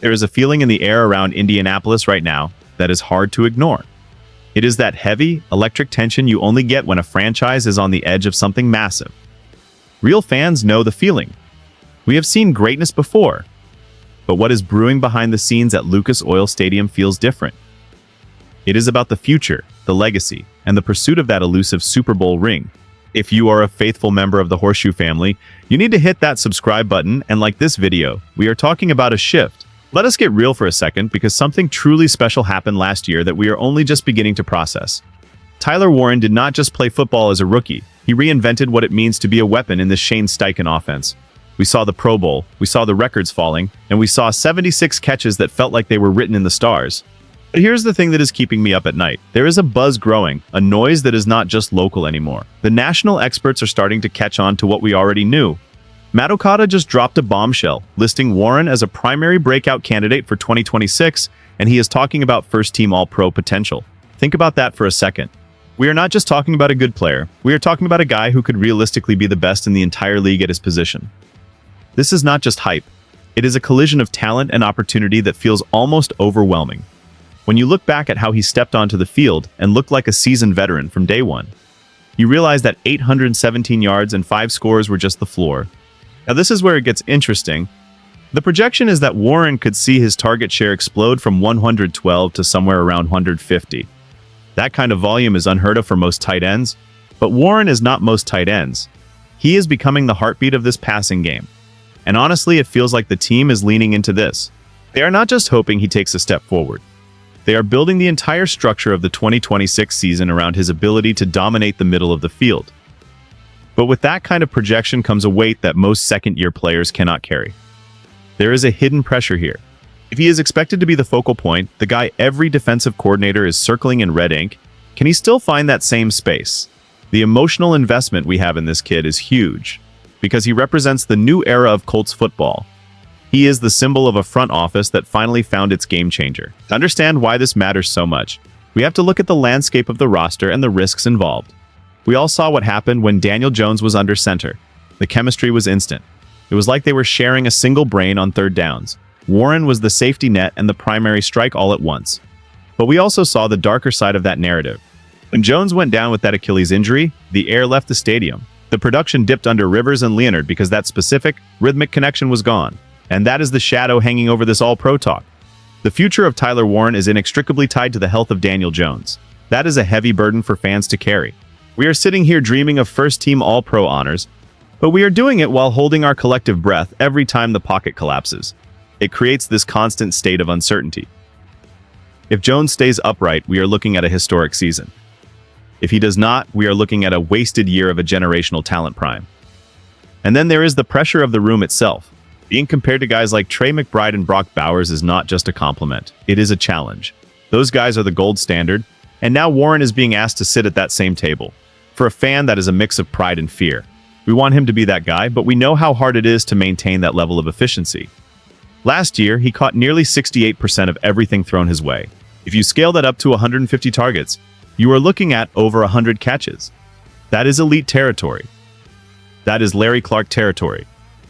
There is a feeling in the air around Indianapolis right now that is hard to ignore. It is that heavy, electric tension you only get when a franchise is on the edge of something massive. Real fans know the feeling. We have seen greatness before, but what is brewing behind the scenes at Lucas Oil Stadium feels different. It is about the future, the legacy, and the pursuit of that elusive Super Bowl ring. If you are a faithful member of the Horseshoe family, you need to hit that subscribe button and like this video. We are talking about a shift. Let us get real for a second, because something truly special happened last year that we are only just beginning to process. Tyler Warren did not just play football as a rookie. He reinvented what it means to be a weapon in this Shane Steichen offense. We saw the Pro Bowl, we saw the records falling, and we saw 76 catches that felt like they were written in the stars. But here's the thing that is keeping me up at night. There is a buzz growing, a noise that is not just local anymore. The national experts are starting to catch on to what we already knew. Matt Okada just dropped a bombshell, listing Warren as a primary breakout candidate for 2026, and he is talking about first-team All-Pro potential. Think about that for a second. We are not just talking about a good player, we are talking about a guy who could realistically be the best in the entire league at his position. This is not just hype. It is a collision of talent and opportunity that feels almost overwhelming. When you look back at how he stepped onto the field and looked like a seasoned veteran from day one, you realize that 817 yards and 5 scores were just the floor. Now this is where it gets interesting. The projection is that Warren could see his target share explode from 112 to somewhere around 150. That kind of volume is unheard of for most tight ends, but Warren is not most tight ends. He is becoming the heartbeat of this passing game. And honestly, it feels like the team is leaning into this. They are not just hoping he takes a step forward. They are building the entire structure of the 2026 season around his ability to dominate the middle of the field. But with that kind of projection comes a weight that most second-year players cannot carry. There is a hidden pressure here. If he is expected to be the focal point, the guy every defensive coordinator is circling in red ink, can he still find that same space? The emotional investment we have in this kid is huge, because he represents the new era of Colts football. He is the symbol of a front office that finally found its game changer. To understand why this matters so much, we have to look at the landscape of the roster and the risks involved. We all saw what happened when Daniel Jones was under center. The chemistry was instant. It was like they were sharing a single brain on third downs. Warren was the safety net and the primary strike all at once. But we also saw the darker side of that narrative. When Jones went down with that Achilles injury, the air left the stadium. The production dipped under Rivers and Leonard because that specific, rhythmic connection was gone. And that is the shadow hanging over this all-pro talk. The future of Tyler Warren is inextricably tied to the health of Daniel Jones. That is a heavy burden for fans to carry. We are sitting here dreaming of first-team All-Pro honors, but we are doing it while holding our collective breath every time the pocket collapses. It creates this constant state of uncertainty. If Jones stays upright, we are looking at a historic season. If he does not, we are looking at a wasted year of a generational talent prime. And then there is the pressure of the room itself. Being compared to guys like Trey McBride and Brock Bowers is not just a compliment, it is a challenge. Those guys are the gold standard, and now Warren is being asked to sit at that same table. For a fan, that is a mix of pride and fear. We want him to be that guy, but we know how hard it is to maintain that level of efficiency. Last year, he caught nearly 68% of everything thrown his way. If you scale that up to 150 targets, you are looking at over 100 catches. That is elite territory. That is Larry Clark territory.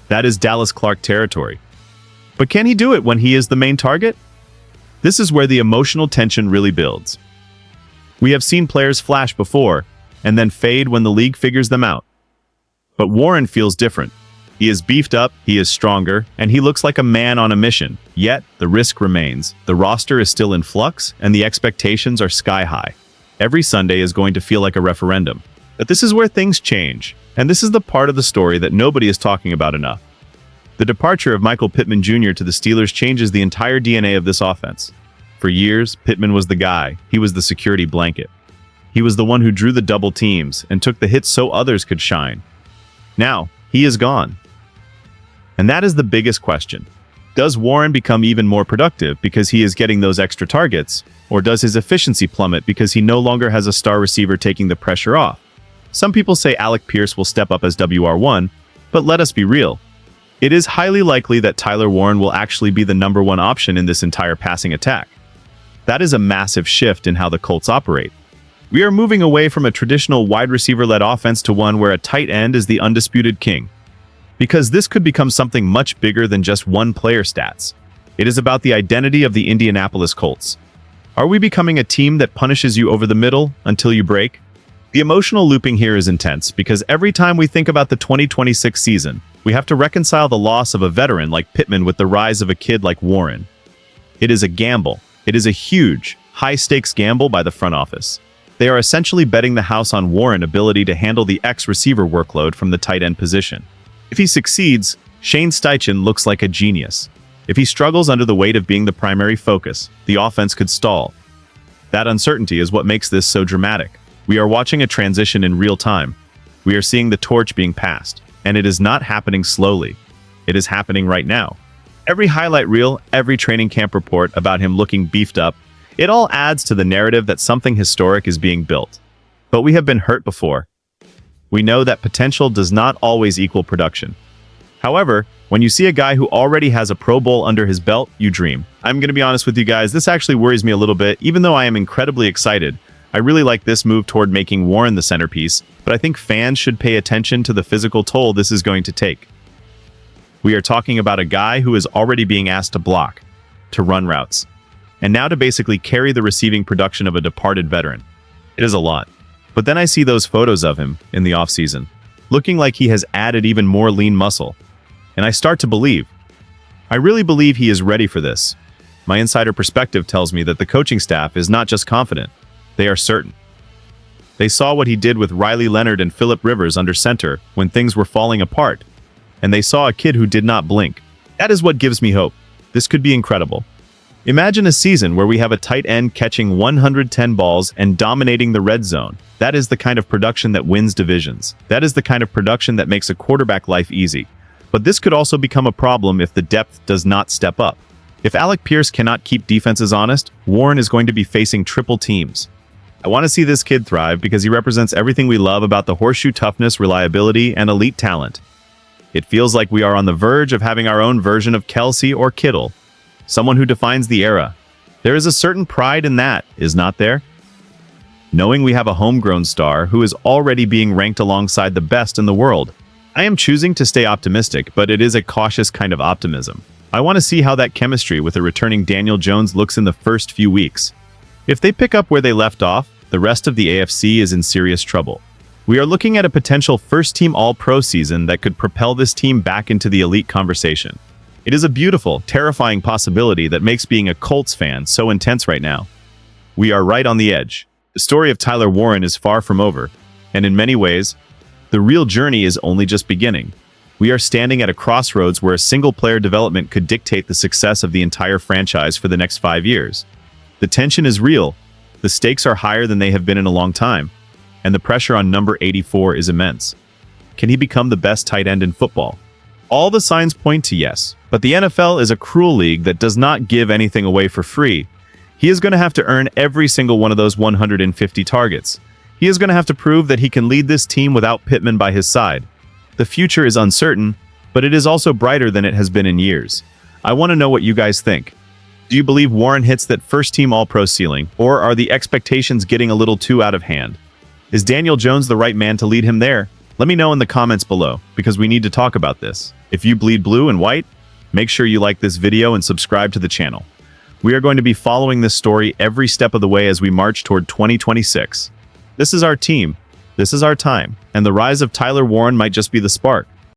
That is Dallas Clark territory. But can he do it when he is the main target? This is where the emotional tension really builds. We have seen players flash before, and then fade when the league figures them out. But Warren feels different. He is beefed up, he is stronger, and he looks like a man on a mission. Yet, the risk remains. The roster is still in flux, and the expectations are sky high. Every Sunday is going to feel like a referendum. But this is where things change, and this is the part of the story that nobody is talking about enough. The departure of Michael Pittman Jr. to the Steelers changes the entire DNA of this offense. For years, Pittman was the guy. He was the security blanket. He was the one who drew the double teams and took the hits so others could shine. Now, he is gone. And that is the biggest question. Does Warren become even more productive because he is getting those extra targets, or does his efficiency plummet because he no longer has a star receiver taking the pressure off? Some people say Alec Pierce will step up as WR1, but let us be real. It is highly likely that Tyler Warren will actually be the number one option in this entire passing attack. That is a massive shift in how the Colts operate. We are moving away from a traditional wide receiver-led offense to one where a tight end is the undisputed king. Because this could become something much bigger than just one player stats. It is about the identity of the Indianapolis Colts. Are we becoming a team that punishes you over the middle until you break? The emotional looping here is intense because every time we think about the 2026 season, we have to reconcile the loss of a veteran like Pittman with the rise of a kid like Warren. It is a gamble. It is a huge, high-stakes gamble by the front office. They are essentially betting the house on Warren's ability to handle the ex-receiver workload from the tight end position. If he succeeds, Shane Steichen looks like a genius. If he struggles under the weight of being the primary focus, the offense could stall. That uncertainty is what makes this so dramatic. We are watching a transition in real time. We are seeing the torch being passed, and it is not happening slowly. It is happening right now. Every highlight reel, every training camp report about him looking beefed up, it all adds to the narrative that something historic is being built. But we have been hurt before. We know that potential does not always equal production. However, when you see a guy who already has a Pro Bowl under his belt, you dream. I'm going to be honest with you guys, this actually worries me a little bit, even though I am incredibly excited. I really like this move toward making Warren the centerpiece, but I think fans should pay attention to the physical toll this is going to take. We are talking about a guy who is already being asked to block, to run routes, and now to basically carry the receiving production of a departed veteran. It is a lot. But then I see those photos of him in the offseason, looking like he has added even more lean muscle. And I start to believe. I really believe he is ready for this. My insider perspective tells me that the coaching staff is not just confident, they are certain. They saw what he did with Riley Leonard and Phillip Rivers under center when things were falling apart, and they saw a kid who did not blink. That is what gives me hope. This could be incredible. Imagine a season where we have a tight end catching 110 balls and dominating the red zone. That is the kind of production that wins divisions. That is the kind of production that makes a quarterback life easy. But this could also become a problem if the depth does not step up. If Alec Pierce cannot keep defenses honest, Warren is going to be facing triple teams. I want to see this kid thrive because he represents everything we love about the Horseshoe: toughness, reliability, and elite talent. It feels like we are on the verge of having our own version of Kelsey or Kittle, someone who defines the era. There is a certain pride in that, is not there? Knowing we have a homegrown star who is already being ranked alongside the best in the world. I am choosing to stay optimistic, but it is a cautious kind of optimism. I want to see how that chemistry with a returning Daniel Jones looks in the first few weeks. If they pick up where they left off, the rest of the AFC is in serious trouble. We are looking at a potential first-team All-Pro season that could propel this team back into the elite conversation. It is a beautiful, terrifying possibility that makes being a Colts fan so intense right now. We are right on the edge. The story of Tyler Warren is far from over, and in many ways, the real journey is only just beginning. We are standing at a crossroads where a single player development could dictate the success of the entire franchise for the next 5 years. The tension is real, the stakes are higher than they have been in a long time, and the pressure on number 84 is immense. Can he become the best tight end in football? All the signs point to yes, but the NFL is a cruel league that does not give anything away for free. He is going to have to earn every single one of those 150 targets. He is going to have to prove that he can lead this team without Pittman by his side. The future is uncertain, but it is also brighter than it has been in years. I want to know what you guys think. Do you believe Warren hits that first-team All-Pro ceiling, or are the expectations getting a little too out of hand? Is Daniel Jones the right man to lead him there? Let me know in the comments below, because we need to talk about this. If you bleed blue and white, make sure you like this video and subscribe to the channel. We are going to be following this story every step of the way as we march toward 2026. This is our team, this is our time, and the rise of Tyler Warren might just be the spark.